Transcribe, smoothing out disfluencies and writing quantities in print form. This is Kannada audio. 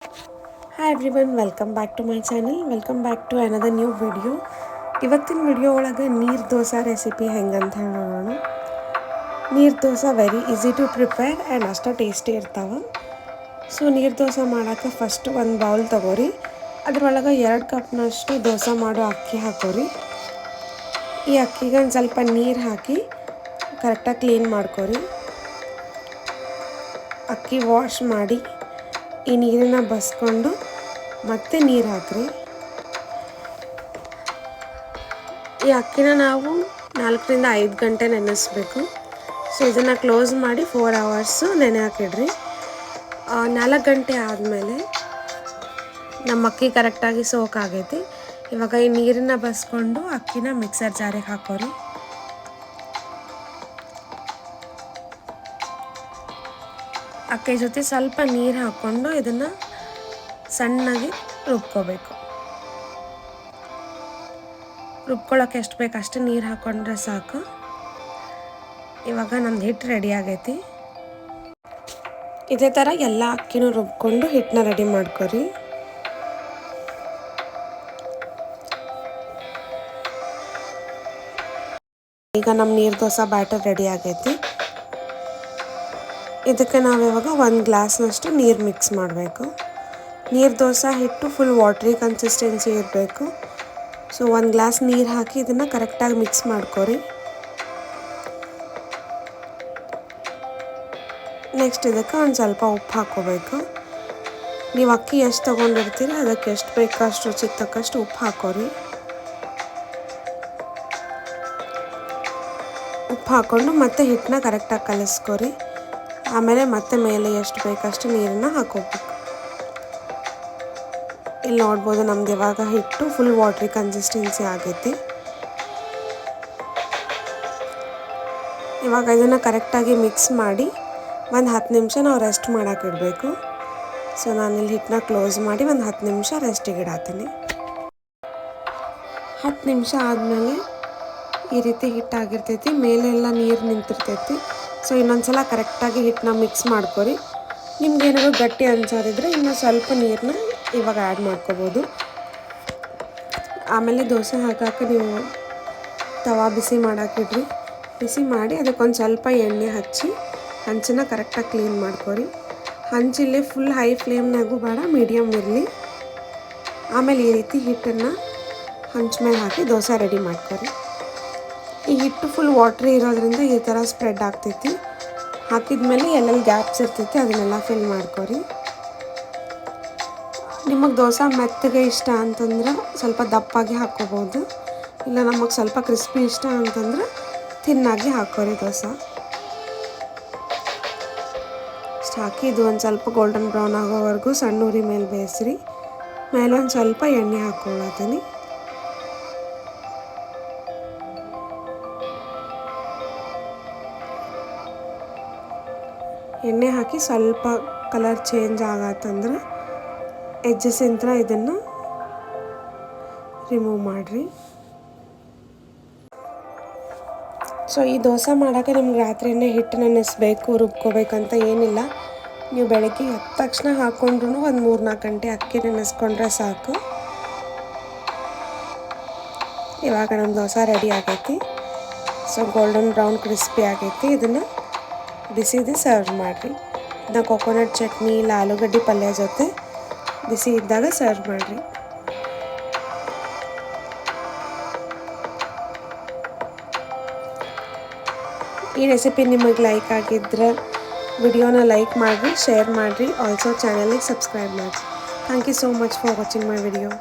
Hi everyone, welcome back to my channel. Welcome back to another new video. ಇವತ್ತಿನ ವಿಡಿಯೋ ಒಳಗೆ ನೀರು ದೋಸೆ ರೆಸಿಪಿ ಹೆಂಗಂತ ಹೇಳಿ ನೋಡೋಣ. ನೀರು dosa very easy to prepare and ಅಷ್ಟು ಟೇಸ್ಟಿ ಇರ್ತಾವೆ. ಸೊ ನೀರು ದೋಸೆ ಮಾಡೋಕ್ಕೆ ಫಸ್ಟ್ ಒಂದು ಬೌಲ್ ತೊಗೋರಿ. ಅದ್ರೊಳಗೆ 2 ಕಪ್ನಷ್ಟು ದೋಸೆ ಮಾಡೋ ಅಕ್ಕಿ ಹಾಕೋರಿ. ಈ ಅಕ್ಕಿಗೆ ಒಂದು ಸ್ವಲ್ಪ ನೀರು ಹಾಕಿ ಕರೆಕ್ಟಾಗಿ ಕ್ಲೀನ್ ಮಾಡ್ಕೊರಿ. ಅಕ್ಕಿ ವಾಶ್ ಮಾಡಿ ಈ ನೀರನ್ನು ಬಸ್ಕೊಂಡು ಮತ್ತೆ ನೀರು ಹಾಕ್ರಿ. ಈ ಅಕ್ಕಿನ ನಾವು 4 ರಿಂದ 5 ಗಂಟೆ ನೆನೆಸ್ಬೇಕು. ಸೊ ಇದನ್ನು ಕ್ಲೋಸ್ ಮಾಡಿ 4 ಅವರ್ಸು ನೆನೆ ಹಾಕಿಡ್ರಿ. 4 ಗಂಟೆ ಆದಮೇಲೆ ನಮ್ಮ ಅಕ್ಕಿ ಕರೆಕ್ಟಾಗಿ ಸೋಕ್ ಆಗೈತಿ. ಇವಾಗ ಈ ನೀರನ್ನು ಬಸ್ಕೊಂಡು ಅಕ್ಕಿನ ಮಿಕ್ಸರ್ ಜಾರಿಗೆ ಹಾಕೋರಿ. ಅಕ್ಕಿ ಜೊತೆ ಸ್ವಲ್ಪ ನೀರು ಹಾಕ್ಕೊಂಡು ಇದನ್ನು ಸಣ್ಣಗೆ ರುಬ್ಕೋಬೇಕು. ರುಬ್ಕೊಳ್ಳೋಕೆ ಎಷ್ಟು ಬೇಕು ಅಷ್ಟು ನೀರು ಹಾಕ್ಕೊಂಡ್ರೆ ಸಾಕು. ಇವಾಗ ನಮ್ದು ಹಿಟ್ಟು ರೆಡಿ ಆಗೈತಿ. ಇದೇ ಥರ ಎಲ್ಲ ಅಕ್ಕಿನೂ ರುಬ್ಕೊಂಡು ಹಿಟ್ಟನ್ನ ರೆಡಿ ಮಾಡ್ಕೊರಿ. ಈಗ ನಮ್ಮ ನೀರು ದೋಸೆ ಬ್ಯಾಟರ್ ರೆಡಿ ಆಗೈತಿ. ಇದಕ್ಕೆ ನಾವಿವಾಗ 1 ಗ್ಲಾಸ್ನಷ್ಟು ನೀರು ಮಿಕ್ಸ್ ಮಾಡಬೇಕು. ನೀರು ದೋಸೆ ಹಿಟ್ಟು ಫುಲ್ ವಾಟ್ರಿ ಕನ್ಸಿಸ್ಟೆನ್ಸಿ ಇರಬೇಕು. ಸೊ 1 ಗ್ಲಾಸ್ ನೀರು ಹಾಕಿ ಇದನ್ನು ಕರೆಕ್ಟಾಗಿ ಮಿಕ್ಸ್ ಮಾಡ್ಕೊರಿ. ನೆಕ್ಸ್ಟ್ ಇದಕ್ಕೆ ಒಂದು ಸ್ವಲ್ಪ ಉಪ್ಪು ಹಾಕ್ಕೋಬೇಕು. ನೀವು ಅಕ್ಕಿ ಎಷ್ಟು ತೊಗೊಂಡಿರ್ತೀರಿ ಅದಕ್ಕೆ ಎಷ್ಟು ಬೇಕೋ ಅಷ್ಟು ರುಚಿಗೆ ತಕ್ಕಷ್ಟು ಉಪ್ಪು ಹಾಕೋರಿ. ಉಪ್ಪು ಹಾಕ್ಕೊಂಡು ಮತ್ತೆ ಹಿಟ್ಟನ್ನ ಕರೆಕ್ಟಾಗಿ ಕಲಿಸ್ಕೊರಿ. ಆಮೇಲೆ ಮತ್ತೆ ಮೇಲೆ ಎಷ್ಟು ಬೇಕಷ್ಟು ನೀರನ್ನು ಹಾಕೋಬೇಕು. ಇಲ್ಲಿ ನೋಡ್ಬೋದು ನಮ್ದು ಇವಾಗ ಹಿಟ್ಟು ಫುಲ್ ವಾಟ್ರಿ ಕನ್ಸಿಸ್ಟೆನ್ಸಿ ಆಗೈತಿ. ಇವಾಗ ಇದನ್ನು ಕರೆಕ್ಟಾಗಿ ಮಿಕ್ಸ್ ಮಾಡಿ ಒಂದು 10 ನಿಮಿಷ ನಾವು ರೆಸ್ಟ್ ಮಾಡೋಕೆ ಇಡಬೇಕು. ಸೊ ನಾನಿಲ್ಲಿ ಹಿಟ್ಟನ್ನ ಕ್ಲೋಸ್ ಮಾಡಿ ಒಂದು 10 ನಿಮಿಷ ರೆಸ್ಟಿಗೆ ಇಡಾತೀನಿ. 10 ನಿಮಿಷ ಆದಮೇಲೆ ಈ ರೀತಿ ಹಿಟ್ಟಾಗಿರ್ತೈತಿ, ಮೇಲೆಲ್ಲ ನೀರು ನಿಂತಿರ್ತೈತಿ. ಸೊ ಇನ್ನೊಂದು ಸಲ ಕರೆಕ್ಟಾಗಿ ಹಿಟ್ಟನ್ನ ಮಿಕ್ಸ್ ಮಾಡ್ಕೊರಿ. ನಿಮ್ಗೆ ಏನಾದರೂ ಗಟ್ಟಿ ಅನ್ಸೋದಿದ್ರೆ ಇನ್ನೂ ಸ್ವಲ್ಪ ನೀರನ್ನ ಇವಾಗ ಆ್ಯಡ್ ಮಾಡ್ಕೋಬೋದು. ಆಮೇಲೆ ದೋಸೆ ಹಾಕೋಕೆ ನೀವು ತವಾ ಬಿಸಿ ಮಾಡೋಕ್ಕಿಡ್ರಿ. ಬಿಸಿ ಮಾಡಿ ಅದಕ್ಕೊಂದು ಸ್ವಲ್ಪ ಎಣ್ಣೆ ಹಚ್ಚಿ ಹಂಚನ್ನು ಕರೆಕ್ಟಾಗಿ ಕ್ಲೀನ್ ಮಾಡ್ಕೊರಿ. ಹಂಚಿಲ್ಲಿ ಫುಲ್ ಹೈ ಫ್ಲೇಮ್ನಾಗೂ ಬೇಡ, ಮೀಡಿಯಮ್ ಇರಲಿ. ಆಮೇಲೆ ಈ ರೀತಿ ಹಿಟ್ಟನ್ನು ಹಂಚ ಮೇಲೆ ಹಾಕಿ ದೋಸೆ ರೆಡಿ ಮಾಡ್ಕೊರಿ. ಈ ಹಿಟ್ಟು ಫುಲ್ ವಾಟ್ರಿ ಇರೋದ್ರಿಂದ ಈ ಥರ ಸ್ಪ್ರೆಡ್ ಆಗ್ತೈತಿ. ಹಾಕಿದ್ಮೇಲೆ ಎಲ್ಲೆಲ್ಲಿ ಗ್ಯಾಪ್ಸ್ ಇರ್ತೈತಿ ಅದನ್ನೆಲ್ಲ ಫಿಲ್ ಮಾಡ್ಕೊರಿ. ನಿಮಗೆ ದೋಸೆ ಮೆತ್ತಗೆ ಇಷ್ಟ ಅಂತಂದ್ರೆ ಸ್ವಲ್ಪ ದಪ್ಪಾಗಿ ಹಾಕ್ಕೋಬೋದು. ಇಲ್ಲ ನಮಗೆ ಸ್ವಲ್ಪ ಕ್ರಿಸ್ಪಿ ಇಷ್ಟ ಅಂತಂದ್ರೆ ತಿನ್ನಾಗಿ ಹಾಕೋರಿ ದೋಸೆ. ಇಷ್ಟು ಹಾಕಿ ಇದು ಒಂದು ಸ್ವಲ್ಪ ಗೋಲ್ಡನ್ ಬ್ರೌನ್ ಆಗೋವರೆಗೂ ಸಣ್ಣ ಉರಿ ಮೇಲೆ ಬೇಯಿಸ್ರಿ. ಮೇಲೆ ಒಂದು ಸ್ವಲ್ಪ ಎಣ್ಣೆ ಹಾಕ್ಕೊಳತ್ತೀನಿ. ಎಣ್ಣೆ ಹಾಕಿ ಸ್ವಲ್ಪ ಕಲರ್ ಚೇಂಜ್ ಆಗತ್ತಂದ್ರೆ ಎಜ್ಜಸ್ಸಿಂದ ಇದನ್ನು ರಿಮೂವ್ ಮಾಡಿರಿ. ಸೊ ಈ ದೋಸೆ ಮಾಡೋಕ್ಕೆ ನಿಮ್ಗೆ ರಾತ್ರಿಯೇ ಹಿಟ್ಟು ನೆನೆಸ್ಬೇಕು, ರುಬ್ಕೋಬೇಕಂತ ಏನಿಲ್ಲ. ನೀವು ಬೆಳಗ್ಗೆ ಎದ್ದ ತಕ್ಷಣ ಹಾಕ್ಕೊಂಡ್ರೂ ಒಂದು 3-4 ಗಂಟೆ ಅಕ್ಕಿ ನೆನೆಸ್ಕೊಂಡ್ರೆ ಸಾಕು. ಇವಾಗ ನಮ್ಮ ದೋಸೆ ರೆಡಿ ಆಗೈತಿ. ಸೊ ಗೋಲ್ಡನ್ ಬ್ರೌನ್ ಕ್ರಿಸ್ಪಿ ಆಗೈತಿ. ಇದನ್ನು ಬಿಸಿದು ಸರ್ವ್ ಮಾಡಿರಿ. ಇದನ್ನ ಕೊಕೊನಟ್ ಚಟ್ನಿ ಇಲ್ಲ ಆಲೂಗಡ್ಡೆ ಪಲ್ಯ ಜೊತೆ ಬಿಸಿ ಇದ್ದಾಗ ಸರ್ವ್ ಮಾಡಿರಿ. ಈ ರೆಸಿಪಿ ನಿಮಗೆ ಲೈಕ್ ಆಗಿದ್ದರೆ ವಿಡಿಯೋನ ಲೈಕ್ ಮಾಡಿರಿ, ಶೇರ್ ಮಾಡಿರಿ. ಆಲ್ಸೋ ಚಾನಲಿಗೆ ಸಬ್ಸ್ಕ್ರೈಬ್ ಮಾಡಿರಿ. Thank you so much for watching my video.